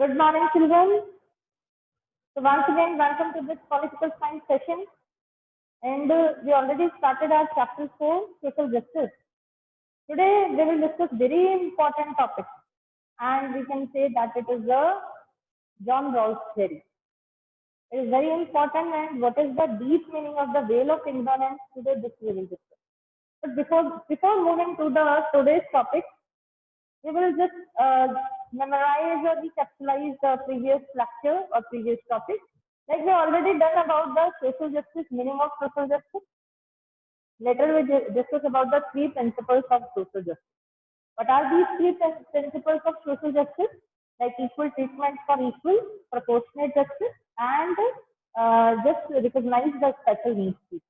Good morning, children. So once again, welcome to this political science session. And we already started our chapter 4, social justice. Today, we will discuss very important topic. And we can say that it is the John Rawls theory. It is very important and what is the deep meaning of the veil of ignorance today this we will discuss. But before moving to the today's topic, we will just memorize or recapitalize the previous lecture or previous topic. Like we already done about the social justice, meaning of social justice. Later we discuss about the three principles of social justice. What are these three principles of social justice? Like equal treatment for equal, proportionate justice, and just recognize the special needs people.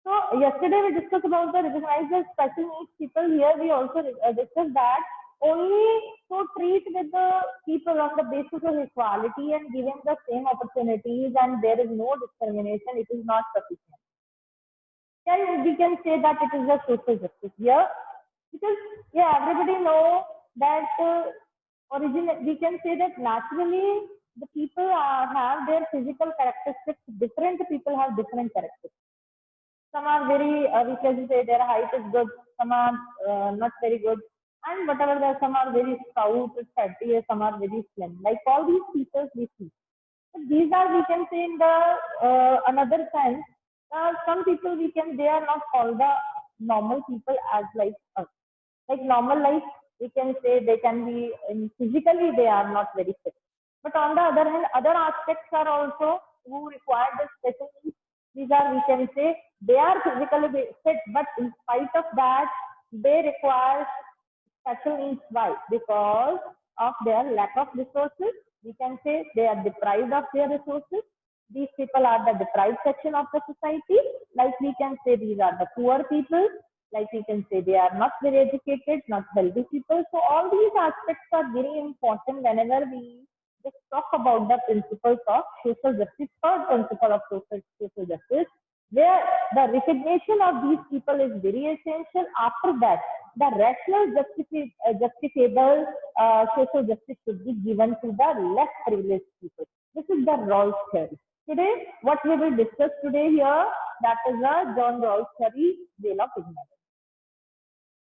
So yesterday we discussed about the recognize the special needs people. Here we also discussed that only to treat with the people on the basis of equality and giving the same opportunities and there is no discrimination, it is not sufficient. Then we can say that it is a social justice here because everybody know that we can say that naturally the people have their physical characteristics. Different people have different characteristics. Some are very, we can say their height is good, some are not very good, and whatever, some are very stout, fatty, some are very slim. Like all these features we see. But these are, we can say in the another sense, some people we can, they are not called the normal people as like us. Like normal life, we can say they can be, physically they are not very fit. But on the other hand, other aspects are also who require the special needs. These are, we can say, they are physically fit, but in spite of that, they require special needs. Why? Because of their lack of resources. We can say they are deprived of their resources. These people are the deprived section of the society. Like we can say these are the poor people. Like we can say they are not very educated, not healthy people. So all these aspects are very important whenever we just talk about the principles of social justice, third principle of social justice, where the recognition of these people is very essential. After that, the rational justifiable social justice should be given to the less privileged people. This is the Rawls theory. Today, what we will discuss today here, that is the John Rawls theory, veil of ignorance.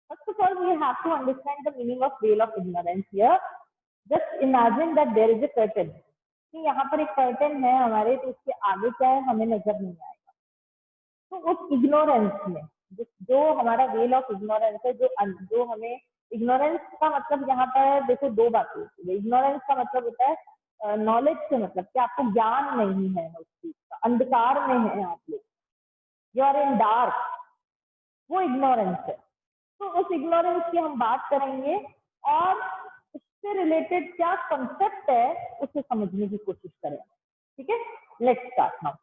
First of all, we have to understand the meaning of veil of ignorance here. Just imagine that there is a curtain. कि यहाँ पर एक curtain है हमारे, तो उसके आगे क्या है हमें नजर नहीं आएगा. तो उस इग्नोरेंस में जो हमारा वेल ऑफ इग्नोरेंस है, जो हमें इग्नोरेंस का मतलब यहाँ पर देखो दो बातें होती है. इग्नोरेंस का मतलब होता है नॉलेज से, मतलब कि आपको ज्ञान नहीं है उस चीज का, अंधकार में है आप लोग, यू आर इन डार्क, वो इग्नोरेंस है. तो उस इग्नोरेंस की हम बात करेंगे और उससे रिलेटेड क्या कंसेप्ट है उसे समझने की कोशिश करेंगे. ठीक है, let's start now.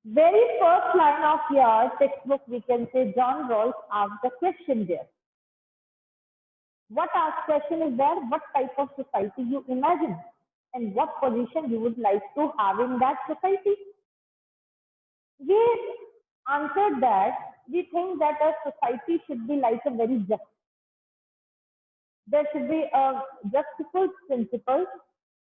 Very first line of your textbook, we can say John Rawls asked the question there. What asked question is there? What type of society you imagine and what position you would like to have in that society? We answered that we think that a society should be like a very just. There should be a justice principle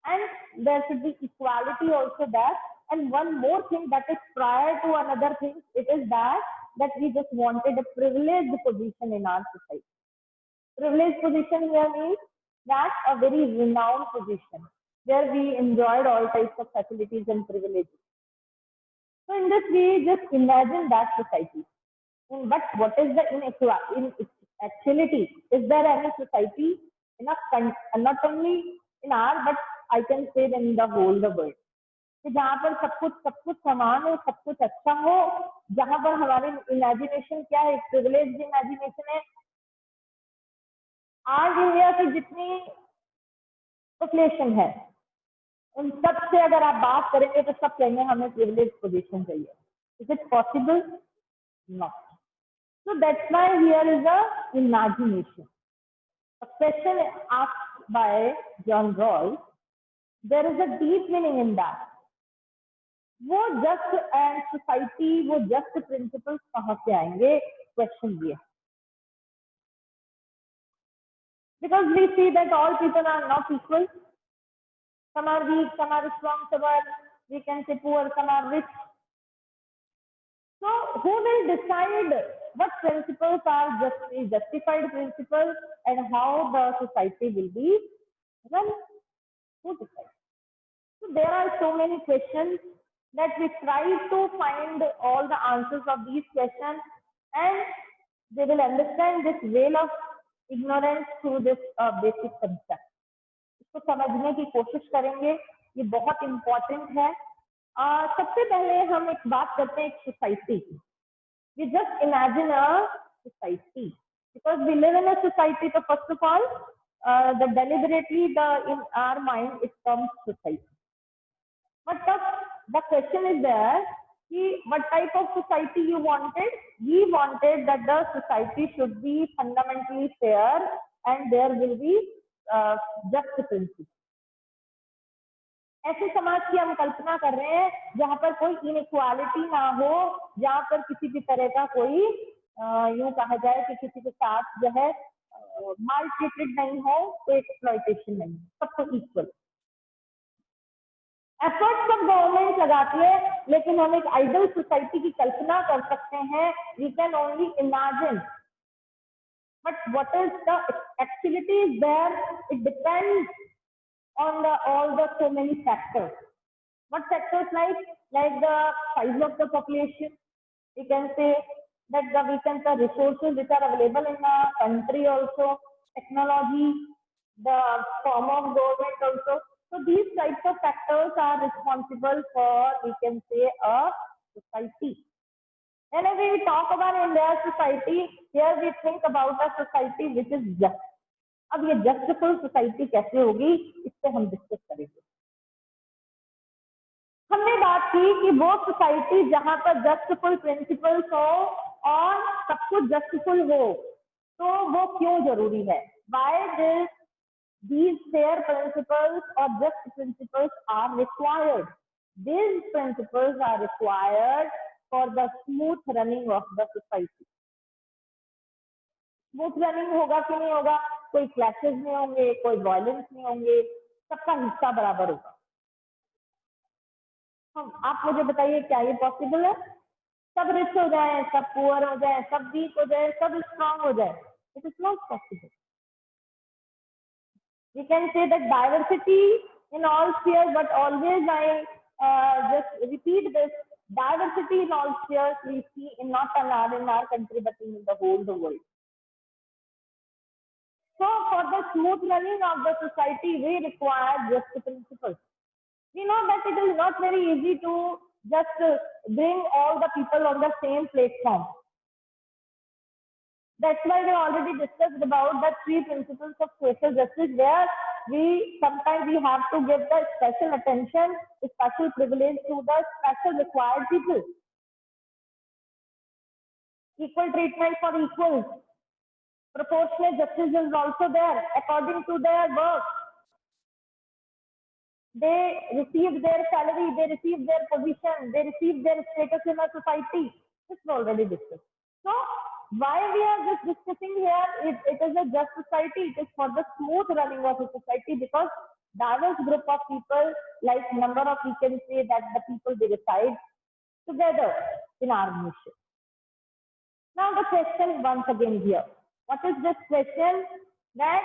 and there should be equality also there. And one more thing that is prior to another thing, it is that we just wanted a privileged position in our society. Privileged position here means that a very renowned position where we enjoyed all types of facilities and privileges. So in this we just imagine that society. But what is the actuality? Is there any society in not only in our, but I can say in the whole the world, जहाँ पर सब कुछ समान हो, सब कुछ अच्छा हो, जहाँ पर हमारे इमेजिनेशन क्या है, प्रिविलेज इमेजिनेशन है. आज इंडिया की जितनी पॉपुलेशन है उन सब से अगर आप बात करेंगे तो सब कहेंगे हमें प्रिविलेज पोजीशन चाहिए. Is it possible? Not. So that's why here is a imagination. A question asked by John Rawls, there is a deep meaning in that. वो जस्ट एंड सोसाइटी, वो जस्ट प्रिंसिपल्स कहाँ से आएंगे? Question ये. because we see that all people are not equal. Some are weak, some are strong, some are, we can say, poor, some are rich. So who will decide what principles are justified principles and how the society will be run? Who decides? So there are so many questions that we try to find all the answers of these questions, and they will understand this veil of ignorance through this basic concept. इसको समझने की कोशिश करेंगे, ये बहुत important है। सबसे पहले हम एक बात करते हैं एक सोसाइटी की। We just imagine a society because we live in a society. So first of all, the deliberately in our mind it comes society. But the question is there, what type of society you wanted? We wanted that the society should be fundamentally fair and there will be just principles. ऐसे समाज की हम कल्पना कर रहे हैं जहां पर कोई इनइक्वालिटी ना हो, जहां पर किसी भी तरह का कोई यूं कहा जाए कि किसी के साथ जो है माल ट्रीटेड नहीं हो, कोई एक्सप्लॉयटेशन नहीं, सबको इक्वल। एफर्ट सब गवर्नमेंट लगाती है, लेकिन हम एक आइडियल सोसाइटी की कल्पना कर सकते हैं। We can only imagine, but what is the actuality is there, it depends on all the so many factors. What factors? Like the size of the population. We can say that the resources which are available in the country also, technology, the form of government also. So these types of factors are responsible for, we can say, a society. Whenever we talk about India's society, here we think about a society which is just. अब ये जस्टफुल society कैसे होगी, इस पे हम discuss करेंगे। हमने बात की कि वो सोसाइटी जहां पर जस्टफुल प्रिंसिपल्स हो और सब कुछ जस्टफुल हो, तो वो क्यों जरूरी है? Why these fair principles or just principles are required? These principles are required for the smooth running of the society. Smooth running होगा कि नहीं होगा? कोई क्लैशेस नहीं होंगे, कोई वायलेंस नहीं होंगे, सबका हिस्सा बराबर होगा। आप मुझे बताइए, क्या ये पॉसिबल है? सब रिच हो जाए, सब पुअर हो जाए, सब वीक हो जाए, सब स्ट्रांग हो जाए? It is not possible. We can say that diversity in all spheres, but always I just repeat this, diversity in all spheres we see in not only in our country but in the whole world. So for the smooth running of the society, we require just principles. We know that it is not very easy to just bring all the people on the same platform. That's why we already discussed about the 3 principles of social justice, where we sometimes we have to give the special attention, special privilege to the special required people. Equal treatment for equals. Proportionate justice is also there according to their work. They receive their salary, they receive their position, they receive their status in a society. This is already discussed. So why we are just discussing here, it is a just society, it is for the smooth running of a society, because diverse group of people, like number of, we can say that the people they reside together in our nation. Now the question once again here, what is this question? That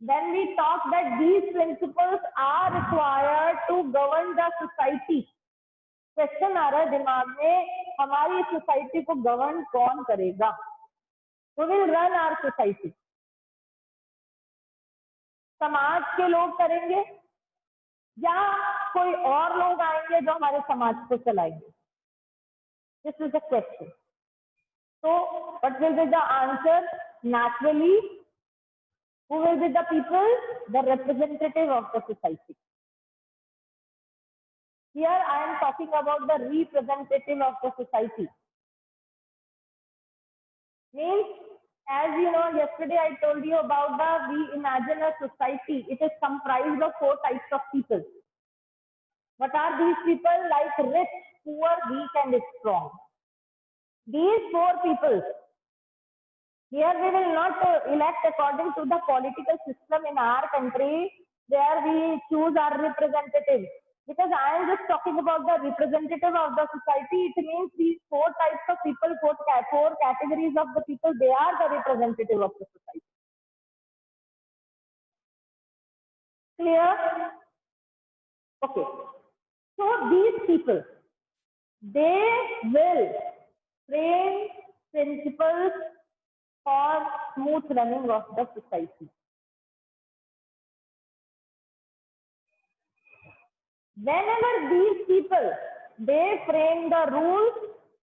when we talk that these principles are required to govern the society, question आ रहा है दिमाग में, हमारी society को govern कौन करेगा? Who will run our society? समाज के लोग करेंगे या कोई और लोग आएंगे जो हमारे समाज को चलाएंगे? This is the question. So what will be the answer? Naturally, who will be the people? The representative of the society. Here I am talking about the representative of the society. Means, as you know, yesterday I told you about we imagine a society. It is comprised of 4 types of people. What are these people? Like rich, poor, weak and strong. These 4 people, Here we will not elect according to the political system in our country where we choose our representatives. Because I am just talking about the representative of the society. It means these four types of people, four categories of the people, they are the representative of the society. Clear? Okay. So these people, they will frame principles for smooth running of the society. Whenever these people, they frame the rules,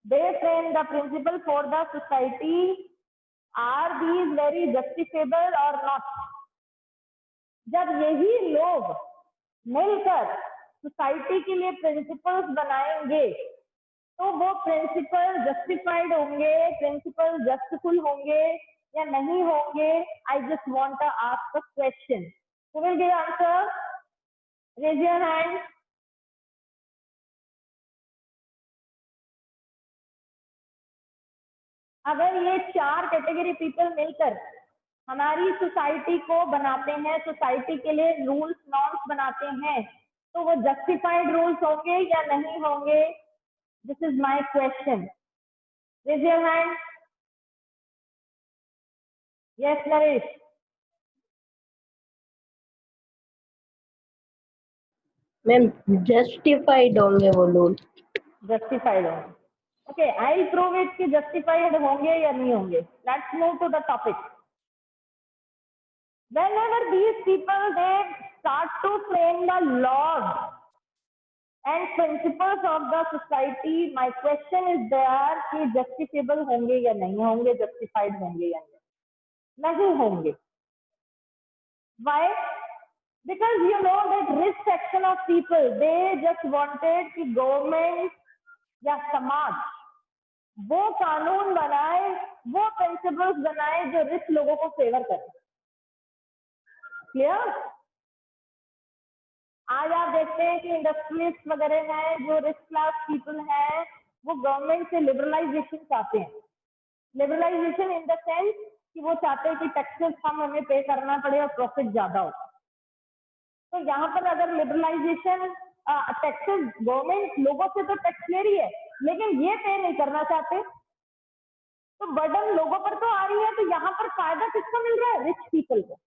they frame the principle for the society, are these very justifiable or not? जब यही लोग मिलकर society के लिए principles बनाएंगे तो वो principle justified होंगे, प्रिंसिपल जस्टफुल होंगे या नहीं होंगे? I just want to ask a question. Who will give answer? Raise your hand. अगर ये चार कैटेगरी पीपल मिलकर हमारी सोसाइटी को बनाते हैं, सोसाइटी के लिए रूल्स नॉर्म्स बनाते हैं, तो वो जस्टिफाइड रूल्स होंगे या नहीं होंगे? This is my question. Raise your hand. Yes Naresh. Ma'am justified होंगे वो लोग. जस्टिफाइड होंगे. ओके, आई प्रूव इट कि जस्टिफाइड होंगे या नहीं होंगे. Let's move to the topic. Whenever these people they start to frame the laws and principles of the society, my question is there कि justifiable होंगे या नहीं होंगे, justified होंगे या नहीं होंगे. Why? Because you know that rich section of people they just wanted कि government या समाज वो कानून बनाए, वो principles बनाए जो rich लोगों को फेवर करे. क्लियर? आज आप देखते हैं कि इंडस्ट्रियलिस्ट वगैरह हैं, जो रिच क्लास पीपल हैं, वो गवर्नमेंट से लिबरलाइजेशन चाहते हैं. लिबरलाइजेशन इन द सेंस कि वो चाहते हैं कि टैक्सेस कम हमें पे करना पड़े और प्रॉफिट ज्यादा हो. तो यहाँ पर अगर लिबरलाइजेशन टैक्सेस, गवर्नमेंट लोगों से तो टैक्स ले रही है लेकिन ये पे नहीं करना चाहते, तो बर्डन लोगों पर तो आ रही है. तो यहाँ पर फायदा किसको मिल रहा है? रिच पीपल को.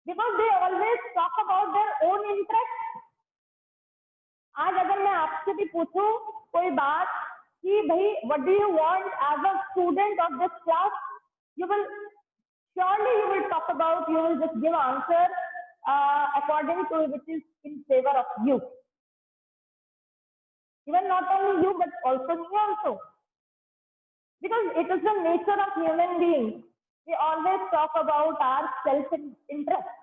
Because they always talk about their own interest. आज अगर मैं आपसे भी पूछूं कोई बात कि भाई what do you want as a student of this class, you will surely talk about, you will just give answer according to which is in favor of you. Even not only you but also me also. Because it is the nature of human beings. We always talk about our self-interest.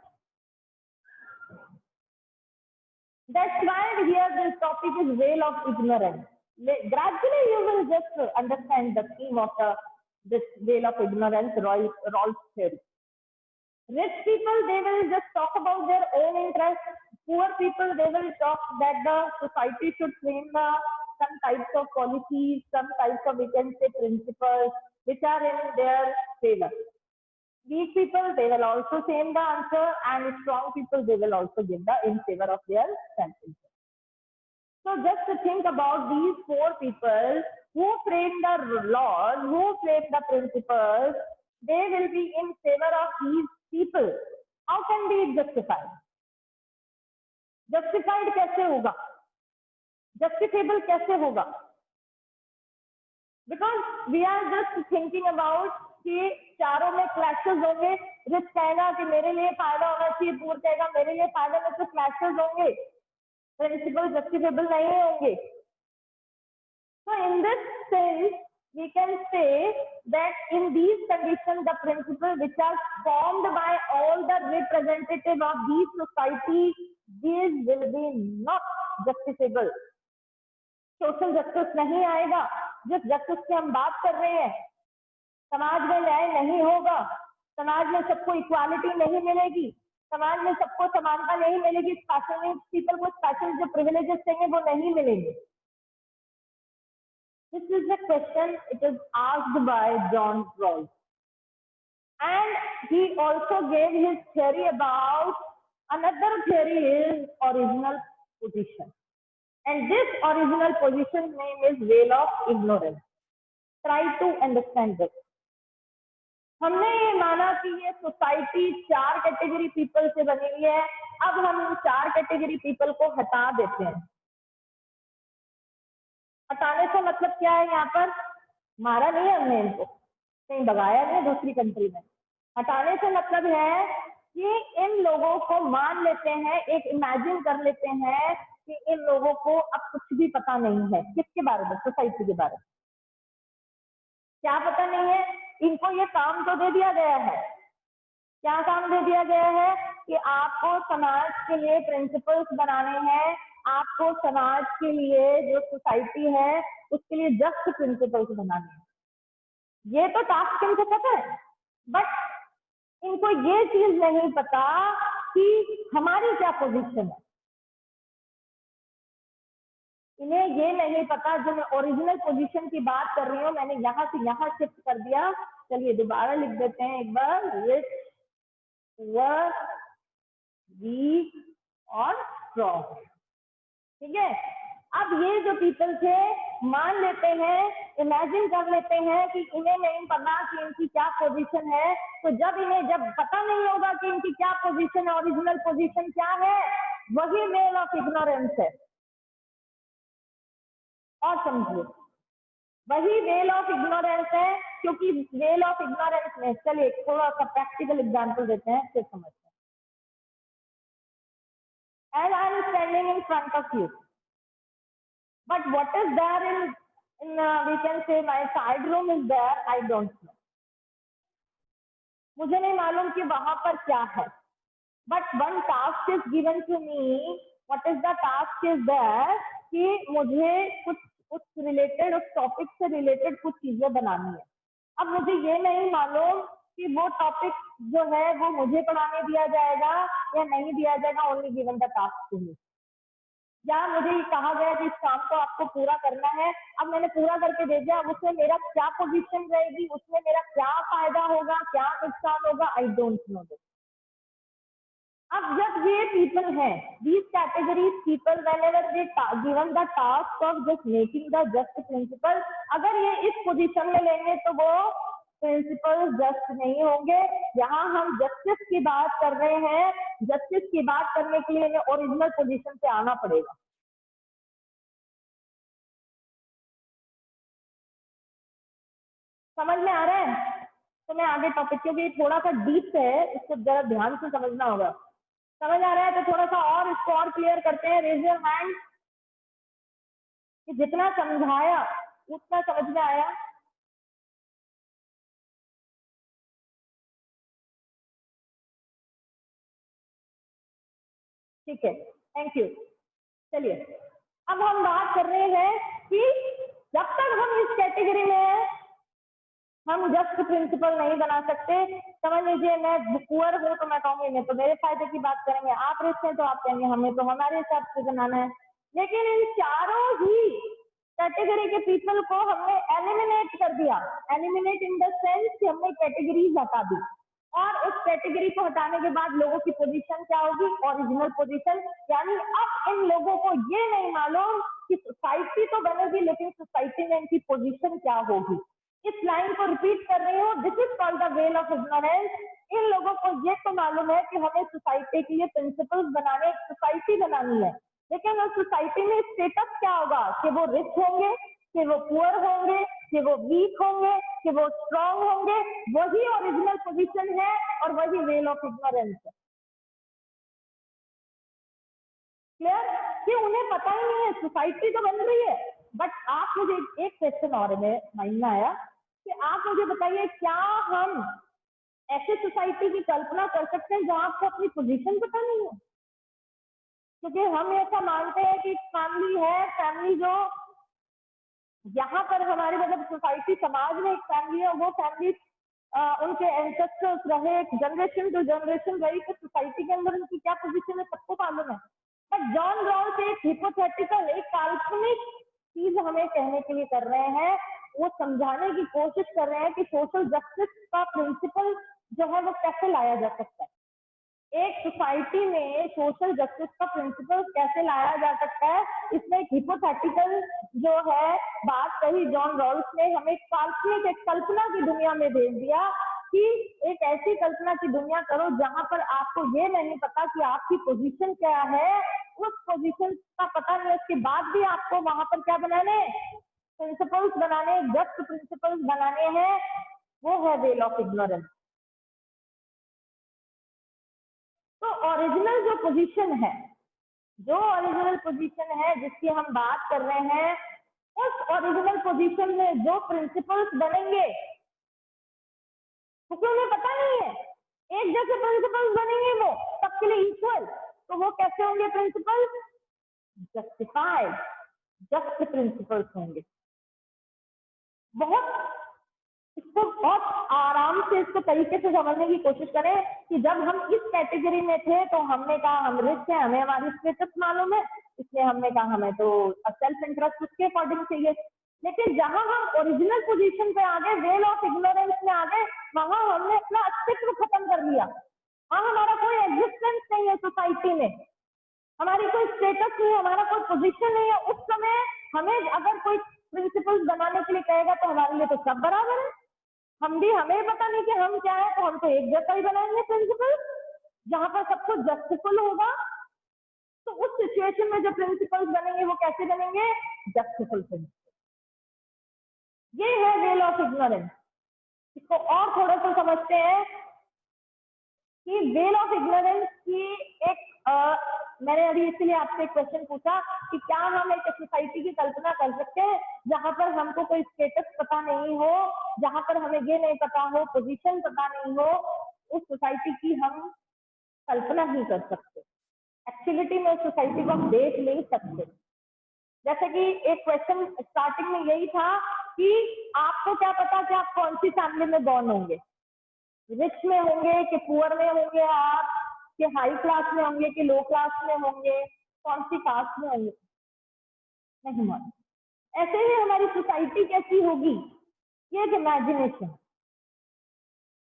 That's why here this topic is veil of ignorance. Gradually you will just understand the theme of this veil of ignorance, Rawls theory. Rich people, they will just talk about their own interests. Poor people, they will talk that the society should frame some types of policies, some types of, we can say, principles which are in their favor. Weak people, they will also say the answer, and strong people, they will also give the in favor of their self-interest. So just to think about these four people who frame the laws, who frame the principles, they will be in favor of these people. How can be justified? Justified कैसे होगा? Justifiable कैसे होगा? Because we are just thinking about कि चारों में clashes होंगे. Rich कहेगा कि मेरे लिए फायदा होना चाहिए, पुअर कहेगा मेरे लिए फायदा, में तो क्लैशेस होंगे, प्रिंसिपल जस्टिफेबल नहीं होंगे. So in this sense we can say that in these conditions the principles which are formed by all the representatives of these society, these will be not justifiable. Social justice नहीं आएगा. जिस justice की हम बात कर रहे हैं, समाज में न्याय नहीं होगा, समाज में सबको इक्वालिटी नहीं मिलेगी, समाज में सबको समानता नहीं मिलेगी, स्पेशल पीपल को स्पेशल जो प्रिविलेजेस चाहिए वो नहीं मिलेंगे. This is the question. It is asked by John Rawls. And he also gave his theory about another theory is original position. And this original position name is veil of ignorance. Try to understand this. हमने ये माना कि ये society 4 category people से बनी हुई है. अब हम इन 4 कैटेगरी पीपल को हटा देते हैं. हटाने का मतलब क्या है? यहाँ पर मारा नहीं है हमने इनको, कहीं भगाया नहीं दूसरी कंट्री में. हटाने से मतलब है कि इन लोगों को मान लेते हैं, एक इमेजिन कर लेते हैं कि इन लोगों को अब कुछ भी पता नहीं है. किसके बारे में? सोसाइटी के बारे में. क्या पता नहीं है? इनको ये काम तो दे दिया गया है. क्या काम दे दिया गया है? कि आपको समाज के लिए प्रिंसिपल्स बनाने हैं, आपको समाज के लिए जो सोसाइटी है उसके लिए जस्ट प्रिंसिपल्स बनाने हैं. ये तो टास्क इनको पता है, बट इनको ये चीज नहीं पता कि हमारी क्या पोजीशन है. इन्हें ये नहीं पता. जो मैं ओरिजिनल पोजीशन की बात कर रही हूँ, मैंने यहाँ से यहाँ शिफ्ट कर दिया. चलिए दोबारा लिख देते हैं एक बार. रिच, पुअर, वीक और स्ट्रॉन्ग. ठीक है. अब ये जो पीपल थे मान लेते हैं, इमेजिन कर लेते हैं कि इन्हें नहीं पता कि इनकी क्या पोजीशन है. तो जब पता नहीं होगा कि इनकी क्या पोजीशन है, ओरिजिनल पोजीशन क्या है, वही वेल ऑफ इग्नोरेंस है. और समझिए, वही वेल ऑफ इग्नोरेंस है. क्योंकि वेल ऑफ इग्नोरेंस में, चलिए थोड़ा सा प्रैक्टिकल एग्जांपल देते हैं फिर समझते हैं. And I am standing in front of you, but what is there in we can say my side room is there, I don't know. मुझे नहीं मालूम कि वहां पर क्या है. But one task is given to me. What is the task is there कि मुझे कुछ उस रिलेटेड, उस टॉपिक से रिलेटेड कुछ चीजें बनानी है. अब मुझे ये नहीं मालूम कि वो टॉपिक जो है वो मुझे पढ़ाने दिया जाएगा या नहीं दिया जाएगा. Only given the task to me. या मुझे ये कहा गया कि इस काम को आपको पूरा करना है. अब मैंने पूरा करके दे दिया. अब उसमें मेरा क्या पोजीशन रहेगी, उसमें मेरा क्या फायदा होगा, क्या नुकसान होगा, आई डोंट नो दिस. अब जब ये पीपल हैं, these categories people, whenever they given the task of just making the just principle, अगर ये इस पोजीशन में लेंगे तो वो प्रिंसिपल जस्ट नहीं होंगे. यहाँ हम जस्टिस की बात कर रहे हैं. जस्टिस की बात करने के लिए इन्हें ओरिजिनल पोजीशन पे आना पड़ेगा. समझ में आ रहा है? तो मैं आगे टॉपिक, क्योंकि थोड़ा सा डीप है, इसको जरा ध्यान से समझना होगा. समझ आ रहा है? तो थोड़ा सा और इसको और क्लियर करते हैं. रेज योर हैंड कि जितना समझाया उतना समझ में आया. ठीक है, थैंक यू. चलिए अब हम बात कर रहे हैं कि जब तक हम इस कैटेगरी में हैं, हम जस्ट प्रिंसिपल नहीं बना सकते. समझ लीजिए, मैं पुअर हूँ तो मैं कहूंगी मैं तो मेरे फायदे की बात करेंगे. आप रिच हैं तो आप कहेंगे हमें तो हमारे हिसाब से बनाना है. लेकिन इन चारों ही कैटेगरी के पीपल को हमने एलिमिनेट कर दिया. एलिमिनेट इन द सेंस कि हमने कैटेगरीज हटा दी. और उस कैटेगरी को हटाने के बाद लोगों की पोजीशन क्या होगी? Original position. यानी अब इन लोगों को ये नहीं मालूम कि सोसाइटी तो बनेगी, लेकिन सोसाइटी में इनकी पोजीशन क्या होगी. इस लाइन को रिपीट कर रही हूँ. This is called the well of ignorance. इन लोगों को ये तो मालूम है कि हमें सोसाइटी के लिए प्रिंसिपल्स बनाने, एक सोसाइटी बनानी है. लेकिन उस सोसाइटी में स्टेटस क्या होगा? कि वो रिच होंगे, कि वो पुअर होंगे, कि वो वीक होंगे, कि वो स्ट्रॉन्ग होंगे. वही ओरिजिनल पोजीशन है और वही वेल ऑफ इग्नोरेंस है. क्लियर? कि उन्हें पता ही नहीं है. सोसाइटी तो बन रही है, बट आप मुझे एक क्वेश्चन और में माइंड में आया कि आप मुझे बताइए, क्या हम ऐसे सोसाइटी की कल्पना कर सकते हैं जहां आपको अपनी पोजीशन पता नहीं है? क्योंकि हम ऐसा मानते हैं कि फैमिली है, फैमिली जो यहाँ पर हमारे मतलब सोसाइटी, समाज में एक फैमिली है, वो फैमिली उनके एंसेस्टर्स रहे, जनरेशन टू जनरेशन रही. तो सोसाइटी के अंदर उनकी क्या पोजीशन है सबको मालूम है. बट जॉन रॉल्स एक हिपोथेटिकल, एक काल्पनिक चीज हमें कहने के लिए कर रहे हैं, वो समझाने की कोशिश कर रहे हैं कि सोशल जस्टिस का प्रिंसिपल जो है वो कैसे लाया जा सकता है। एक सोसाइटी में सोशल जस्टिस का प्रिंसिपल कैसे लाया जा सकता है, इसमें एक हिपोथेटिकल जो है बात कही जॉन रॉल्स ने, हमें काल्पनिक एक कल्पना की दुनिया में भेज दिया कि एक ऐसी कल्पना की दुनिया करो जहां पर आपको ये नहीं पता कि आपकी पोजीशन क्या है, उस पोजीशन का पता नहीं, उसके बाद भी आपको वहां पर क्या बनाने, प्रिंसिपल्स बनाने, जस्ट प्रिंसिपल्स बनाने हैं, वो है वेल ऑफ इग्नोरेंस। तो ओरिजिनल जो पोजीशन है, जो ओरिजिनल पोजीशन है जिसकी हम बात कर रहे हैं, उस ओरिजिनल पोजीशन में जो प्रिंसिपल्स बनेंगे क्योंकि उन्हें पता नहीं है, एक जैसे प्रिंसिपल्स बनेंगे वो सबके लिए इक्वल, तो वो कैसे होंगे प्रिंसिपल्स, जस्टिफाइड, जस्ट प्रिंसिपल्स होंगे। बहुत इसको बहुत आराम से इसको तरीके से समझने की कोशिश करें कि जब हम इस कैटेगरी में थे तो हमने कहा हम रिच हैं, हमें हमारी स्टेटस मालूम है, इसलिए हमने कहा हमें तो सेल्फ इंटरेस्ट उसके अकॉर्डिंग चाहिए। लेकिन जहां हम ओरिजिनल पोजीशन पे आ गए, वेल ऑफ इग्नोरेंस में आ गए, वहां हमने अपना अस्तित्व खत्म कर लिया। वहां हमारा कोई एग्जिस्टेंस नहीं है सोसाइटी में, हमारी कोई स्टेटस नहीं है, हमारा कोई पोजीशन नहीं है। उस समय हमें अगर कोई प्रिंसिपल्स बनाने के लिए कहेगा तो हमारे लिए तो सब बराबर है, हम भी, हमें पता नहीं कि हम क्या है, तो हम तो एक जैसा ही बनाएंगे प्रिंसिपल, जहां पर सब कुछ जस्टिफुल होगा। तो उस सिचुएशन में जो प्रिंसिपल्स बनेंगे वो कैसे बनेंगे, जस्टिफुल प्रिंसिपल। ये है वेल ऑफ इग्नोरेंस। इसको और थोड़ा सा समझते हैं कि वेल ऑफ इग्नोरेंस की एक मैंने अभी इसलिए आपसे एक क्वेश्चन पूछा कि क्या हम एक सोसाइटी की कल्पना कर सकते हैं जहां पर हमको कोई स्टेटस पता नहीं हो, जहां पर हमें ये नहीं पता हो, पोजीशन पता नहीं हो, उस सोसाइटी की हम कल्पना ही कर सकते। एक्चुअलिटी में उस सोसाइटी को हम देख नहीं सकते। जैसे कि एक क्वेश्चन स्टार्टिंग में यही था कि आपको क्या पता कि आप कौन सी फैमिली में बॉर्न होंगे, रिच में होंगे कि पुअर में होंगे, आप कि हाई क्लास में होंगे कि लो क्लास में होंगे, कौन सी कास्ट में होंगे, नहीं मालूम। ऐसे ही हमारी सोसाइटी कैसी होगी, ये एक इमेजिनेशन,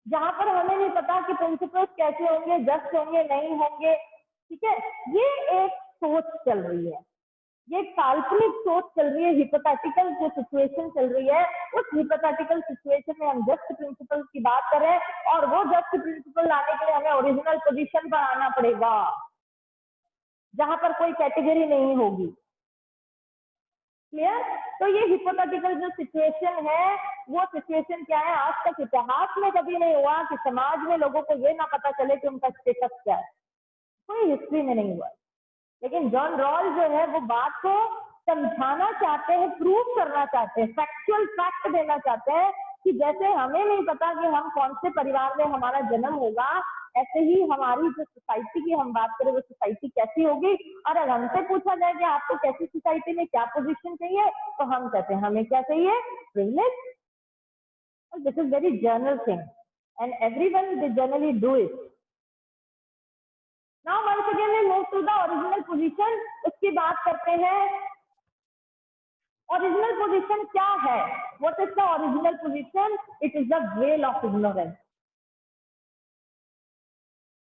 जहां पर हमें नहीं पता कि प्रिंसिपल्स कैसे होंगे, जस्ट होंगे नहीं होंगे, ठीक है। ये एक सोच चल रही है, ये काल्पनिक सोच चल रही है, हिपोथेटिकल जो सिचुएशन चल रही है, उस हिपोथेटिकल सिचुएशन में हम जस्ट प्रिंसिपल की बात करें, और वो जस्ट प्रिंसिपल लाने के लिए हमें ओरिजिनल पोजीशन पर आना पड़ेगा जहां पर कोई कैटेगरी नहीं होगी। क्लियर? तो ये हिपोथेटिकल जो सिचुएशन है, वो सिचुएशन क्या है, आज तक इतिहास में कभी नहीं हुआ कि समाज में लोगों को ये ना पता चले कि उनका स्टेटस क्या है, कोई हिस्ट्री में नहीं हुआ। लेकिन जॉन रॉल जो है वो बात को समझाना चाहते हैं, प्रूव करना चाहते हैं, फैक्चुअल फैक्ट देना चाहते हैं कि जैसे हमें नहीं पता कि हम कौन से परिवार में हमारा जन्म होगा, ऐसे ही हमारी जो सोसाइटी की हम बात करें वो सोसाइटी कैसी होगी। और अगर हमसे पूछा जाए कि आपको कैसी सोसाइटी में क्या पोजीशन चाहिए, तो हम कहते हैं हमें क्या चाहिए, privilege. This is very general thing and everyone they generally do it. Now once again we move to the original position। उसकी बात करते हैं, ओरिजिनल पोजीशन क्या है, what is the original position, it is the well of ignorance,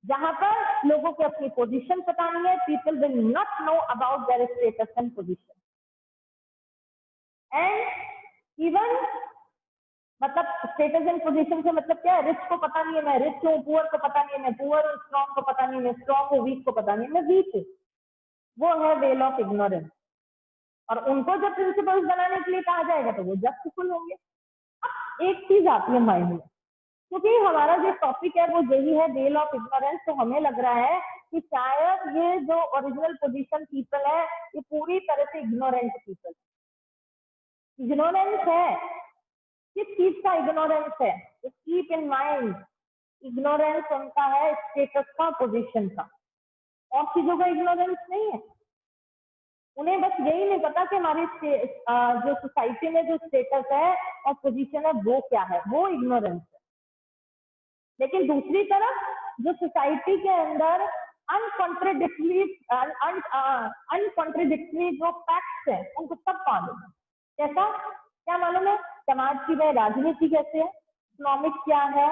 जहां पर लोगों को अपनी पोजीशन पता नहीं है, people will not know about their status and position, and even मतलब स्टेटस एंड पोजीशन से मतलब क्या है, रिच को पता नहीं है मैं रिच हूँ, पुअर को पता नहीं है मैं पुअर हूँ, स्ट्रॉन्ग को पता नहीं है मैं स्ट्रॉन्ग हूँ, वीक को पता नहीं है मैं वीक हूँ। वो है वेल ऑफ इग्नोरेंस। और उनको जब प्रिंसिपल्स बनाने के लिए कहा जाएगा तो वो जस्टिफुल होंगे। अब एक चीज आती है माइंड में, क्योंकि हमारा जो टॉपिक है वो यही है वेल ऑफ इग्नोरेंस, तो हमें लग रहा है कि शायद ये जो ओरिजिनल पोजीशन पीपल है ये पूरी तरह से इग्नोरेंट पीपल। इग्नोरेंस है, किस चीज का इग्नोरेंस है, कीप इन माइंड, इग्नोरेंस उनका है स्टेटस का, पोजीशन का, और चीजों का इग्नोरेंस नहीं है। उन्हें बस यही नहीं पता कि हमारी जो सोसाइटी में जो स्टेटस है और पोजीशन है वो क्या है, वो इग्नोरेंस है। लेकिन दूसरी तरफ जो सोसाइटी के अंदर अनकॉन्ट्रडिक्टरी जो फैक्ट हैं उनको सब मालूम है। कैसा, क्या मालूम है? समाज की वह राजनीति कैसे है, इकोनॉमिक्स क्या है,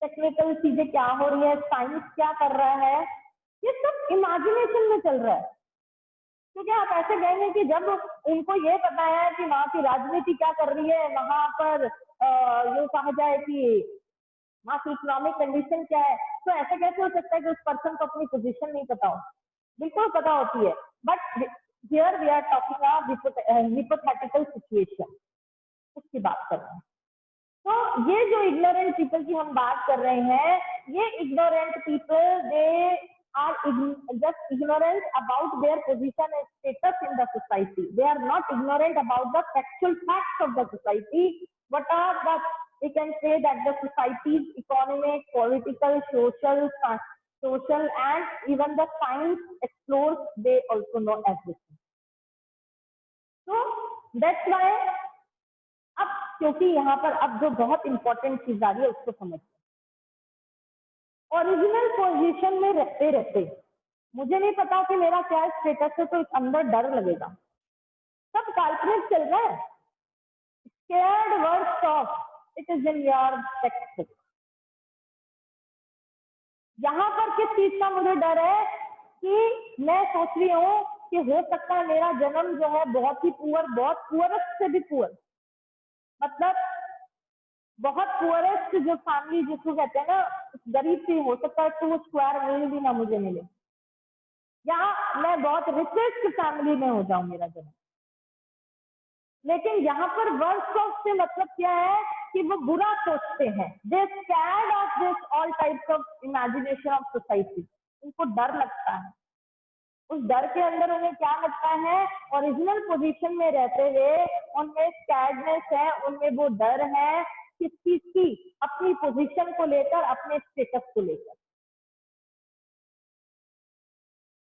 टेक्निकल चीजें क्या हो रही है, साइंस क्या कर रहा है, ये सब इमेजिनेशन में चल रहा है। क्योंकि आप ऐसे कहेंगे कि जब उनको ये पता है कि वहां की राजनीति क्या कर रही है, वहां पर ये कहा जाए कि वहां की इकोनॉमिक कंडीशन क्या है, तो ऐसा कैसे हो सकता है कि उस पर्सन को अपनी पोजीशन नहीं पता हो? बिल्कुल पता होती है। But here we are talking hypothetical situation, उसकी बात कर रहे हैं। तो ये जो इग्नोरेंट पीपल की हम बात कर रहे हैं, ये ignorant people they are just ignorant about their position and status in the society. They are not ignorant about the factual facts of the society. What are the, we can say that the society's economic, political, social and even the science explores, they also know everything. So that's why अब क्योंकि यहाँ पर अब जो बहुत important चीज आ रही है उसको समझते, ओरिजिनल पोजीशन में रहते रहते मुझे नहीं पता कि मेरा क्या स्टेटस है, तो अंदर डर लगेगा। सब काल्पनिक चल रहा है। Scared words of it is in your text book. यहाँ पर किस चीज का मुझे डर है कि मैं सोच रही हूँ कि हो सकता है मेरा जन्म जो है बहुत ही पुअर, बहुत पुअरेस्ट से भी पुअर, मतलब बहुत पुअरेस्ट जो फैमिली जिसको कहते हैं ना, गरीब से हो सकता है तो वो स्क्वायर मील भी ना मुझे मिले, या मैं बहुत रिचेस्ट फैमिली में हो जाऊं मेरा जन्म। लेकिन यहाँ पर वर्स्ट ऑफ से मतलब क्या है कि वो बुरा सोचते हैं। They scared of this all types of imagination of society. उनको डर लगता है। उस डर के अंदर उन्हें क्या लगता है, ओरिजिनल पोजीशन में रहते हुए उनमें स्कैर्डनेस है, उनमें वो डर है किस चीज की, अपनी पोजीशन को लेकर, अपने स्टेटस को लेकर।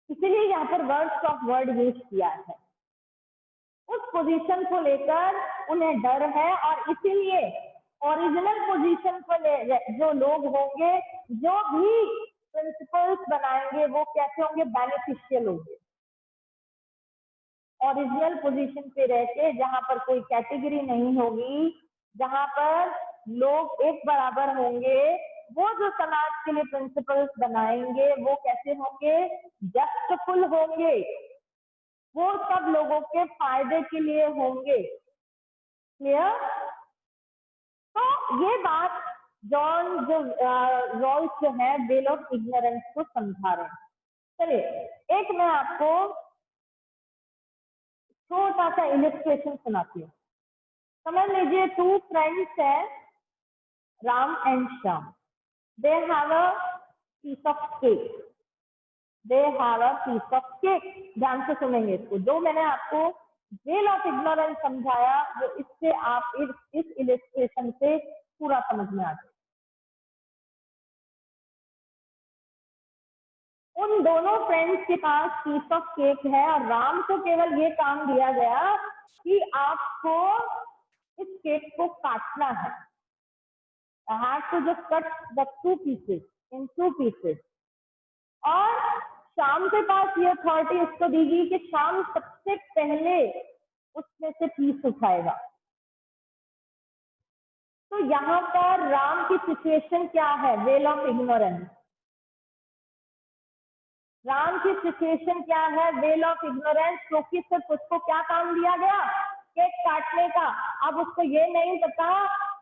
इसलिए यहाँ पर वर्ड्स ऑफ वर्ड यूज किया है। उस पोजीशन को लेकर उन्हें डर है और इसीलिए ओरिजिनल पोजीशन पर जो लोग होंगे, जो भी प्रिंसिपल्स बनाएंगे वो कैसे होंगे, बेनिफिशियल होंगे। ओरिजिनल पोजीशन पे रह के, जहां पर कोई कैटेगरी नहीं होगी, जहां पर लोग एक बराबर होंगे, वो जो समाज के लिए प्रिंसिपल्स बनाएंगे वो कैसे होंगे, जस्टफुल होंगे, वो सब लोगों के फायदे के लिए होंगे। क्लियर? तो ये बात जॉन जो रॉल्स जो है वेल ऑफ इग्नोरेंस को समझा रहे हैं। चलिए एक मैं आपको छोटा सा इलिस्ट्रेशन सुनाती हूँ। समझ लीजिए 2 फ्रेंड्स हैं, Ram and Shyam. They have a piece of cake. They have a piece of cake. ध्यान से सुनेंगे इसको। जो मैंने आपको वेल ऑफ इग्नोरेंस समझाया वो इससे आप इस इलिस्ट्रेशन से पूरा समझ में आ जाए। उन दोनों फ्रेंड्स के पास पीस ऑफ केक है और राम को केवल ये काम दिया गया कि आपको इस केक को काटना है। I have to just cut the 2 pieces in 2 pieces। और शाम के पास ये अथॉरिटी उसको दी गई कि शाम सबसे पहले उसमें से पीस उठाएगा। तो यहाँ पर राम की सिचुएशन क्या है, वेल ऑफ इग्नोरेंस। राम की सिचुएशन क्या है, वेल ऑफ इग्नोरेंस, क्योंकि सिर्फ उसको क्या काम दिया गया, केक काटने का। अब उसको ये नहीं पता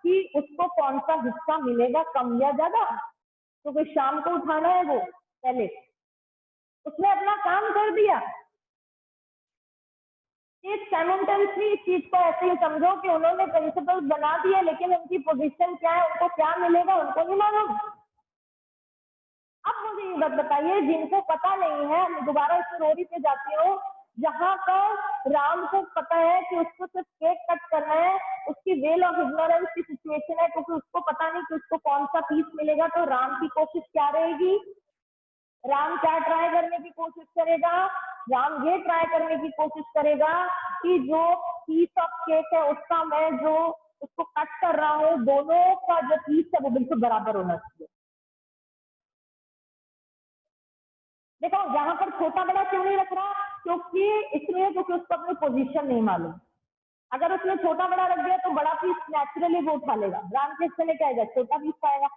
कि उसको कौन सा हिस्सा मिलेगा, कम या ज्यादा, क्योंकि शाम को उठाना है वो पहले। उसने अपना काम कर दिया। इस साइमल्टेनियसली इस चीज को ऐसे ही समझो कि उन्होंने प्रिंसिपल्स बना दिए, लेकिन उनकी पोजीशन क्या है, उनको क्या मिलेगा उनको नहीं मालूम। अब मुझे ये बात बताइए, जिनको पता नहीं है, मैं दोबारा स्टोरी पे जाती हूँ, जहां पर राम को पता है कि उसको सिर्फ केक कट करना है, उसकी वेल ऑफ इग्नोरेंस की सिचुएशन है, क्योंकि उसको पता नहीं कि उसको कौन सा पीस मिलेगा। तो राम की कोशिश क्या रहेगी, राम क्या ट्राई करने की कोशिश करेगा, राम ये ट्राई करने की कोशिश करेगा कि जो पीस ऑफ केक है उसका मैं जो उसको कट कर रहा हूँ, दोनों का जो पीस है वो बिल्कुल बराबर होना चाहिए। देखो यहाँ पर छोटा बड़ा क्यों नहीं रख रहा, इसलिए क्योंकि उसको अपनी पोजीशन नहीं मालूम। अगर उसने छोटा बड़ा रख दिया तो बड़ा पीस नेचुरली वो उठा लेगा, राम के हिस्से में क्या आएगा, छोटा पीस पाएगा।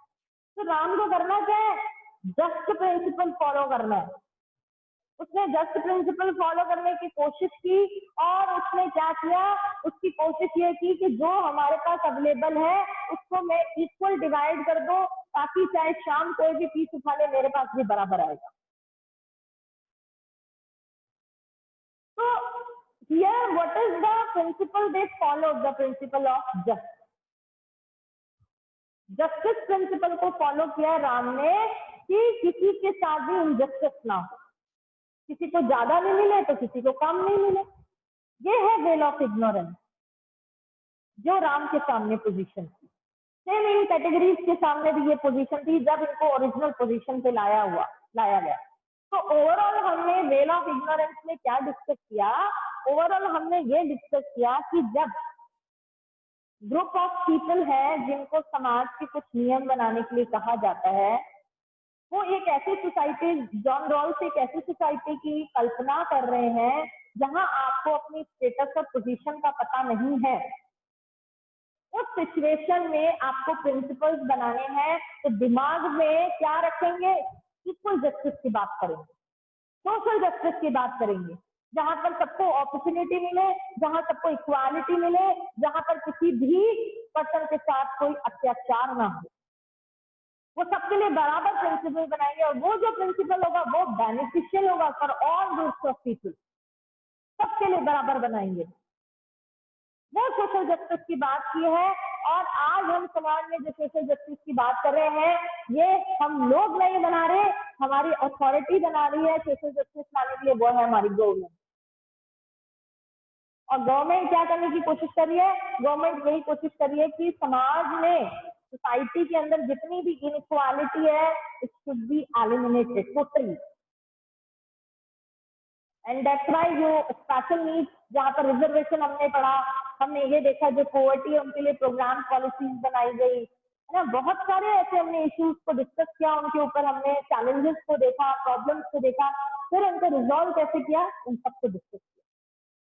तो राम को करना क्या है, जस्ट प्रिंसिपल फॉलो करना है। उसने जस्ट प्रिंसिपल फॉलो करने की कोशिश की और उसने क्या किया, उसकी कोशिश ये की कि जो हमारे पास अवेलेबल है उसको मैं इक्वल डिवाइड कर दो, ताकि चाहे शाम कोई भी पीस उठा ले मेरे पास भी बराबर आएगा। तो here what is the principle they followed? The principle of justice. Justice principle को फॉलो किया राम ने कि किसी के साथ भी इनजस्टिस ना हो, किसी को ज्यादा नहीं मिले तो किसी को कम नहीं मिले। ये है वेल ऑफ इग्नोरेंस जो राम के सामने पोजीशन थी। सेम इन कैटेगरीज के सामने भी ये पोजीशन थी जब इनको ओरिजिनल पोजीशन पे लाया गया। तो ओवरऑल हमने वेल ऑफ इग्नोरेंस में क्या डिस्कस किया, ओवरऑल हमने ये डिस्कस किया कि जब ग्रुप ऑफ पीपल है जिनको समाज के कुछ नियम बनाने के लिए कहा जाता है, वो एक ऐसी सोसाइटी, जॉन रॉल्स एक ऐसी सोसाइटी की कल्पना कर रहे हैं जहां आपको अपनी स्टेटस और पोजीशन का पता नहीं है। उस सिचुएशन में आपको प्रिंसिपल्स बनाने हैं, तो दिमाग में क्या रखेंगे, इक्वल जस्टिस की बात करेंगे, सोशल जस्टिस की बात करेंगे, जहां पर सबको अपॉर्चुनिटी मिले, जहां सबको इक्वालिटी मिले, जहां पर किसी भी पर्सन के साथ कोई अत्याचार ना हो। वो सबके लिए बराबर प्रिंसिपल बनाएंगे और वो जो प्रिंसिपल होगा वो बेनिफिशियल होगा for all groups of people, सबके लिए बराबर बनाएंगे। वो सोशल जस्टिस की बात की है। और आज हम समाज में जो सोशल जस्टिस की बात कर रहे हैं, ये हम लोग नहीं बना रहे, हमारी अथॉरिटी बना रही है सोशल जस्टिस लाने के लिए, वो है हमारी गवर्नमेंट। और गवर्नमेंट क्या करने की कोशिश कर रही है, गवर्नमेंट यही कोशिश कर रही है कि समाज में, सोसाइटी के अंदर जितनी भी इनइक्वालिटी है, it should be eliminated totally. And that's why जो स्पेशल नीड्स, जहाँ पर रिजर्वेशन हमने पढ़ा, हमने ये देखा जो पोवर्टी है उनके लिए प्रोग्राम पॉलिसीज बनाई गई है ना। बहुत सारे ऐसे हमने इश्यूज को डिस्कस किया, उनके ऊपर हमने चैलेंजेस को देखा, प्रॉब्लम्स को देखा, फिर उनको रिजॉल्व कैसे किया, उन सबको डिस्कस किया।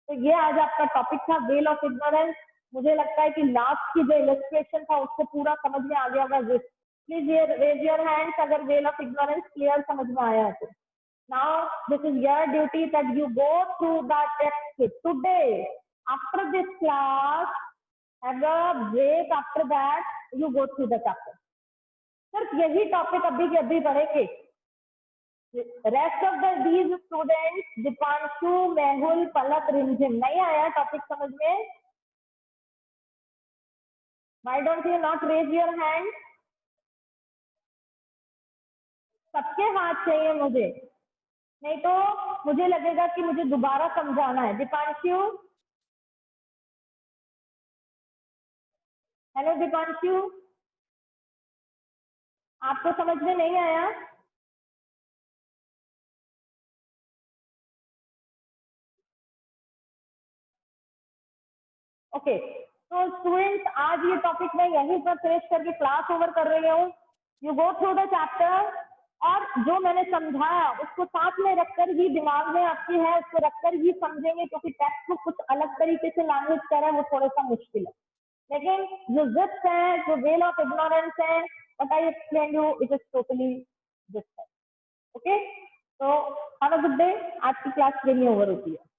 तो ये आज आपका टॉपिक था, वेल ऑफ इग्नोरेंस। मुझे लगता है कि लास्ट की जो इलस्ट्रेशन था उसको पूरा समझ में आ गया होगा। प्लीज रेज योर हैंड्स अगर वेल ऑफ इग्नोरेंस क्लियर समझ में आया है तो। Now this is your duty that you go through the text today. After this class, have a break. After that, you go through the chapter. सिर्फ यही topic अभी के अभी पढ़ेंगे। Rest of these students, Deepanshu, Mehul, Palak, Rimjhim, नहीं आया टॉपिक समझ में? Why don't you not raise your hand? सबके हाथ चाहिए मुझे, नहीं तो मुझे लगेगा कि मुझे दोबारा समझाना है। दीपांशु, हेलो दीपांशु, आपको समझ में नहीं आया? ओके, तो स्टूडेंट्स आज ये टॉपिक मैं यहीं पर फिनिश करके क्लास ओवर कर रही हूँ। You go through the chapter, और जो मैंने समझाया उसको साथ में रखकर ही, दिमाग में आपकी है उसको रखकर ही समझेंगे, क्योंकि टेक्स्ट बुक कुछ अलग तरीके से लैंग्वेज कर रहा है, वो थोड़ा सा मुश्किल है। लेकिन जो जिस्ट है, जो वेल ऑफ इग्नोरेंस है, what I explain you, it is totally gist है। ओके, तो हैव अ गुड डे। आज की क्लास यही ओवर होती है।